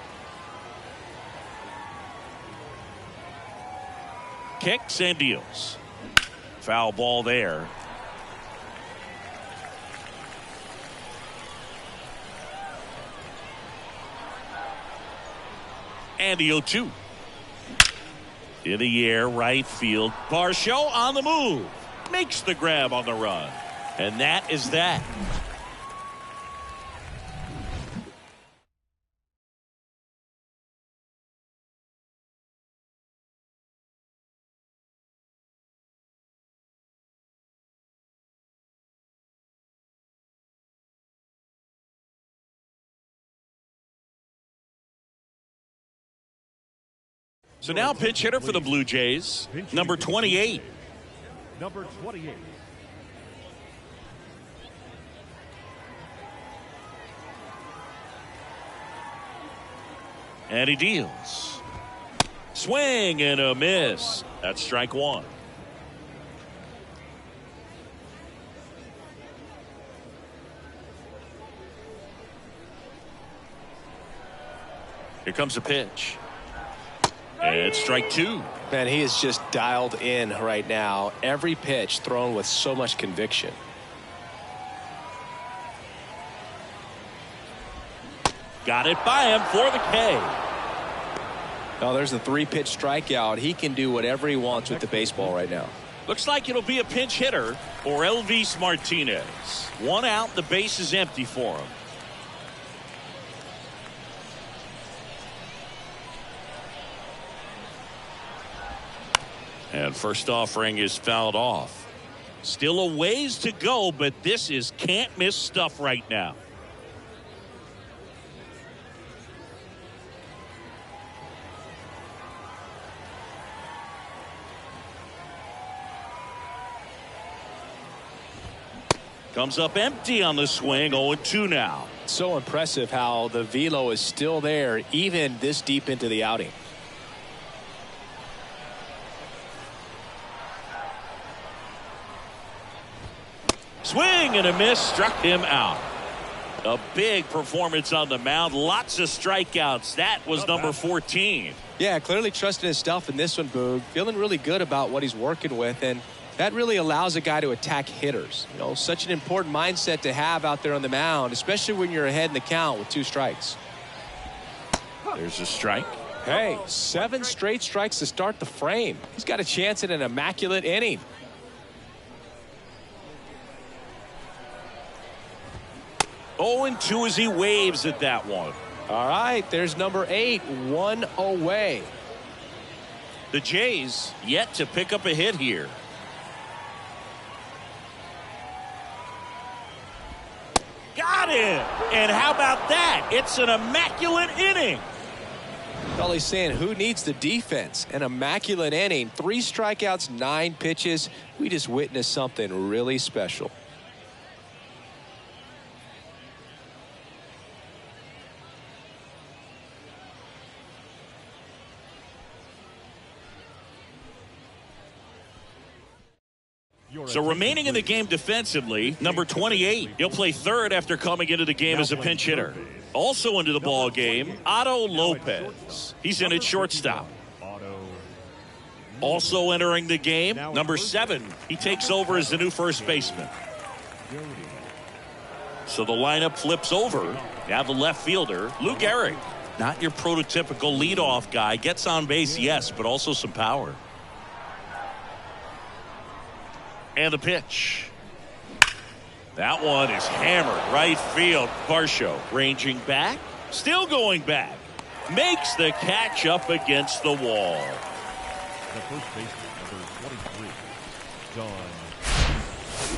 Kicks and deals. Foul ball there. And the 0-2. In the air, right field. Varsho on the move. Makes the grab on the run. And that is that. So now pitch hitter for the Blue Jays, number 28. Number 28. And he deals. Swing and a miss. That's strike one. Here comes a pitch. And it's strike two. Man, he is just dialed in right now. Every pitch thrown with so much conviction. Got it by him for the K. Oh, there's a 3-pitch strikeout. He can do whatever he wants with the baseball right now. Looks like it'll be a pinch hitter for Elvis Martinez. 1 out, the base is empty for him. And first offering is fouled off. Still a ways to go, but this is can't miss stuff right now. Comes up empty on the swing. 0-2 now. So impressive how the velo is still there even this deep into the outing. Swing and a miss, struck him out. A big performance on the mound. Lots of strikeouts. That was number 14. Yeah, clearly trusting his stuff in this one, Boog. Feeling really good about what he's working with, and that really allows a guy to attack hitters. You know, such an important mindset to have out there on the mound, especially when you're ahead in the count with 2 strikes. There's a strike. Hey, 7 straight strikes to start the frame. He's got a chance at an immaculate inning. Oh, and 2 as he waves at that one. All right, there's number 8, 1 away. The Jays yet to pick up a hit here. Got it! And how about that? It's an immaculate inning. Well, he's saying who needs the defense? An immaculate inning. 3 strikeouts, 9 pitches. We just witnessed something really special. So remaining in the game defensively, number 28. He'll play third after coming into the game as a pinch hitter. Also into the ball game, Otto Lopez. He's in at shortstop. Also entering the game, number 7. He takes over as the new first baseman. So the lineup flips over. Now the left fielder, Lou Gehrig. Not your prototypical leadoff guy. Gets on base, yes, but also some power. And the pitch. That one is hammered right field. Varsho ranging back, still going back, makes the catch up against the wall. The first baseman, number 23, John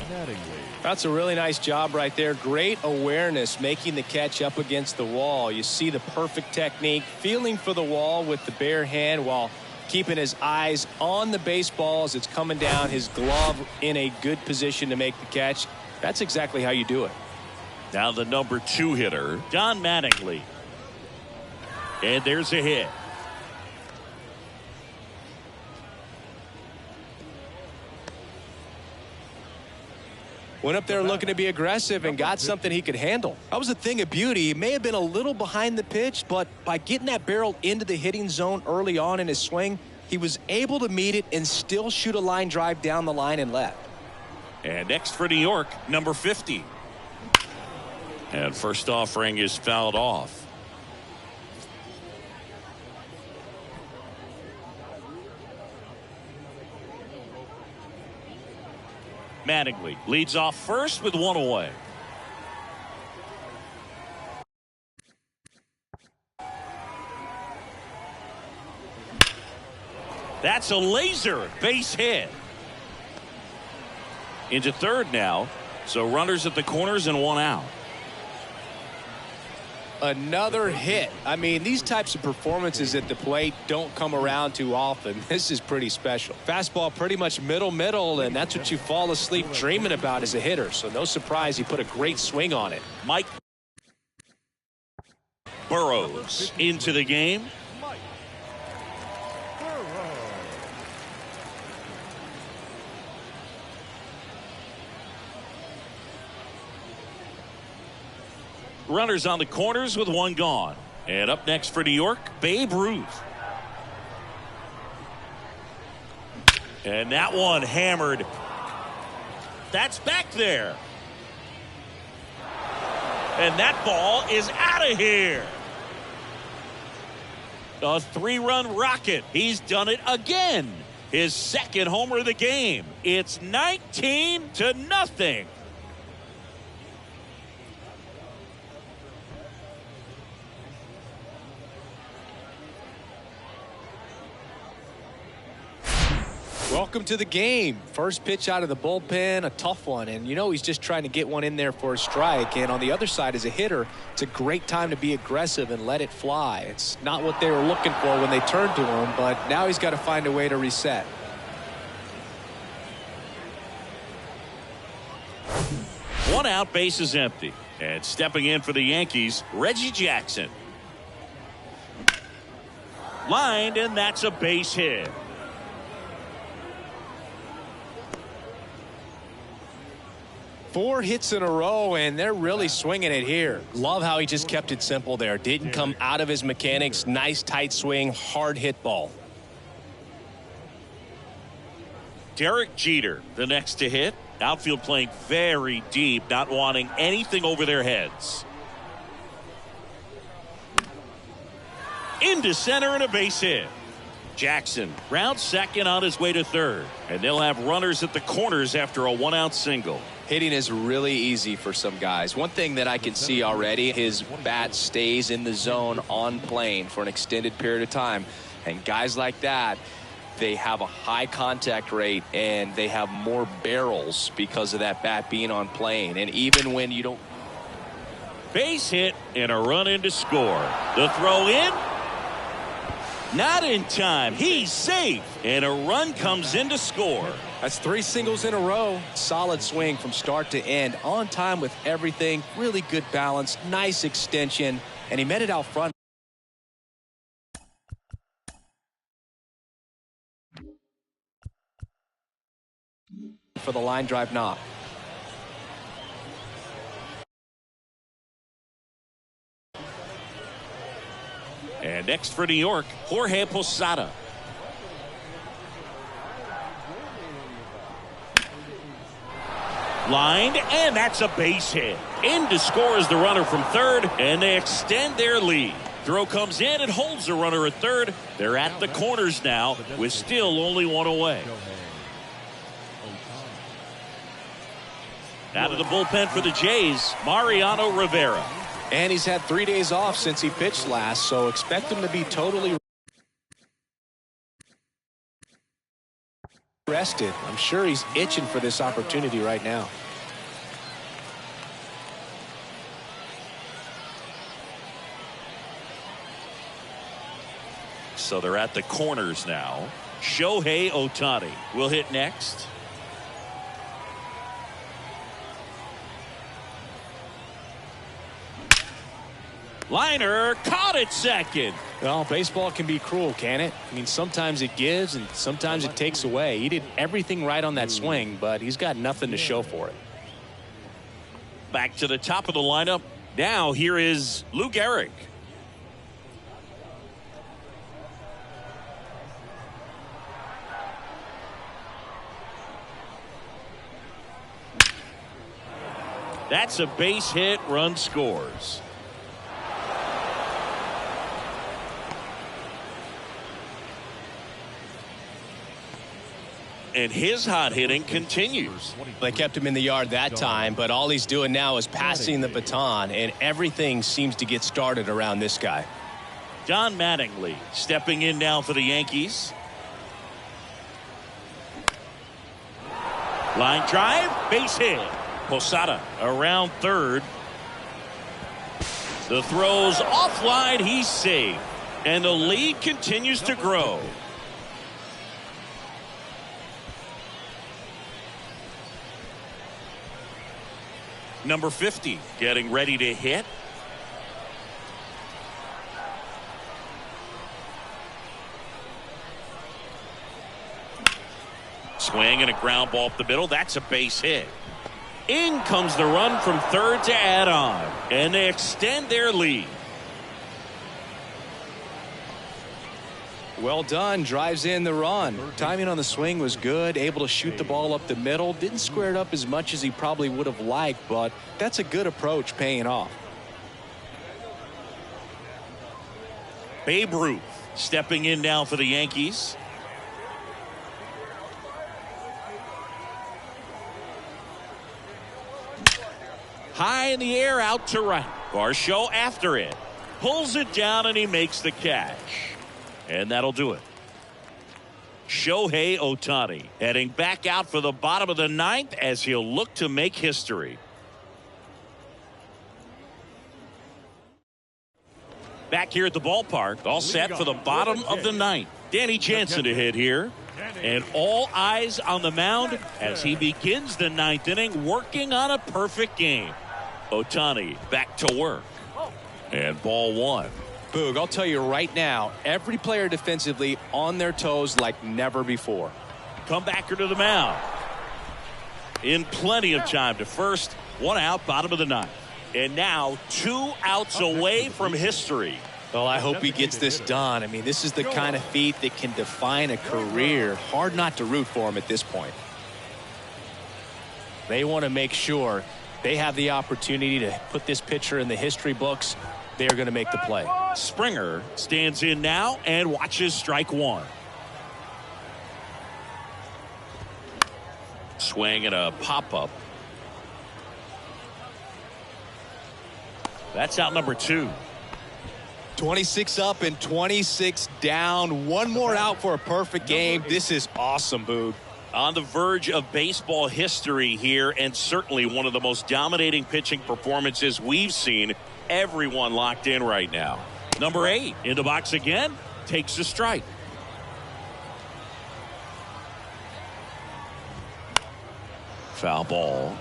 Mattingly. That's a really nice job right there. Great awareness, making the catch up against the wall. You see the perfect technique, feeling for the wall with the bare hand while keeping his eyes on the baseball as it's coming down, his glove in a good position to make the catch. That's exactly how you do it. Now the number 2 hitter, Don Mattingly. And there's a hit. Went up there looking to be aggressive and got something he could handle. That was a thing of beauty. He may have been a little behind the pitch, but by getting that barrel into the hitting zone early on in his swing, he was able to meet it and still shoot a line drive down the line and left. And next for New York, number 50. And first offering is fouled off. Mattingly leads off first with 1 away. That's a laser base hit. Into third now. So runners at the corners and 1 out. Another hit. I mean, these types of performances at the plate don't come around too often. This is pretty special. Fastball pretty much middle, and that's what you fall asleep dreaming about as a hitter. So no surprise he put a great swing on it. Mike Burrows into the game. Runners on the corners with 1 gone. And up next for New York, Babe Ruth. And that one hammered. That's back there. And that ball is out of here. A 3-run rocket. He's done it again. His second homer of the game. It's 19-0. Welcome to the game. First pitch out of the bullpen, a tough one. And you know he's just trying to get one in there for a strike. And on the other side, as a hitter, it's a great time to be aggressive and let it fly. It's not what they were looking for when they turned to him, but now he's got to find a way to reset. One out, base is empty. And stepping in for the Yankees, Reggie Jackson. Lined, and that's a base hit. Four hits in a row, and they're really swinging it here. Love how he just kept it simple there. Didn't come out of his mechanics. Nice tight swing, hard hit ball. Derek Jeter, the next to hit. Outfield playing very deep, not wanting anything over their heads. Into center and a base hit. Jackson rounds second on his way to third, and they'll have runners at the corners after a 1-out single. Hitting is really easy for some guys. One thing that I can see already, his bat stays in the zone on plane for an extended period of time. And guys like that, they have a high contact rate and they have more barrels because of that bat being on plane. And even when you don't. Base hit and a run in to score. The throw in. Not in time. He's safe. And a run comes in to score. That's 3 singles in a row. Solid swing from start to end. On time with everything. Really good balance. Nice extension. And he met it out front. For the line drive knock. And next for New York, Jorge Posada. Lined, and that's a base hit. In to score is the runner from third, and they extend their lead. Throw comes in and holds the runner at third. They're at the corners now with still only one away. Out of the bullpen for the Jays, Mariano Rivera. And he's had 3 days off since he pitched last, so expect him to be totally rested. I'm sure he's itching for this opportunity right now. So they're at the corners now. Shohei Ohtani will hit next. Liner caught at second. Well, baseball can be cruel, can it? I mean, sometimes it gives and sometimes it takes away. He did everything right on that swing, but he's got nothing to show for it. Back to the top of the lineup. Now here is Lou Gehrig. That's a base hit, run scores. And his hot hitting continues. They kept him in the yard that time, but all he's doing now is passing the baton, and everything seems to get started around this guy. Don Mattingly stepping in now for the Yankees. Line drive, base hit. Posada around third. The throw's offline, he's safe. And the lead continues to grow. Number 50 getting ready to hit. Swing and a ground ball up the middle. That's a base hit. In comes the run from third to add on. And they extend their lead. Well done. Drives in the run. Timing on the swing was good. Able to shoot the ball up the middle. Didn't square it up as much as he probably would have liked, but that's a good approach paying off. Babe Ruth stepping in now for the Yankees. High in the air, out to right. Varsho after it. Pulls it down, and he makes the catch. And that'll do it. Shohei Ohtani heading back out for the bottom of the ninth as he'll look to make history. Back here at the ballpark, all set for the bottom of the ninth. Danny Jansen to hit here. And all eyes on the mound as he begins the ninth inning, working on a perfect game. Ohtani back to work. And ball one. Boog, I'll tell you right now, every player defensively on their toes like never before. Comebacker to the mound. In plenty of time to first. One out, bottom of the ninth. And now 2 outs away from history. Well, I hope he gets this done. I mean, this is the kind of feat that can define a career. Hard not to root for him at this point. They want to make sure they have the opportunity to put this pitcher in the history books. They are going to make the play. Springer stands in now and watches strike one. Swing and a pop-up. That's out number 2. 26 up and 26 down. One more out for a perfect game. This is awesome, Boog. On the verge of baseball history here, and certainly one of the most dominating pitching performances we've seen. Everyone locked in right now. Number 8 in the box again, takes a strike. Foul ball.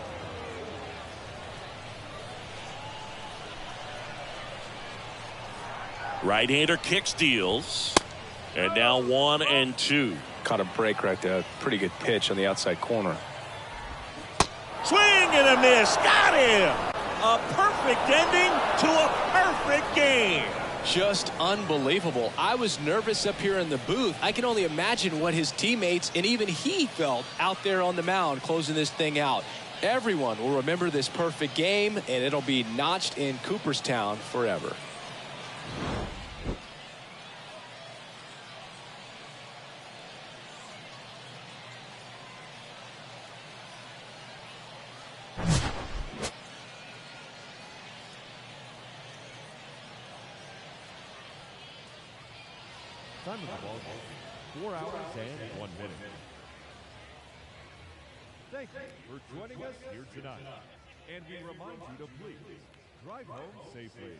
Right-hander kicks, deals. And now 1 and 2. Caught a break right there. Pretty good pitch on the outside corner. Swing and a miss. Got him. A perfect ending to a perfect game. Just unbelievable. I was nervous up here in the booth. I can only imagine what his teammates and even he felt out there on the mound closing this thing out. Everyone will remember this perfect game, and it'll be notched in Cooperstown forever. Time of the ball game, 4 hours and 1 minute. Thank you for joining us here tonight. And we remind you to please drive home safely.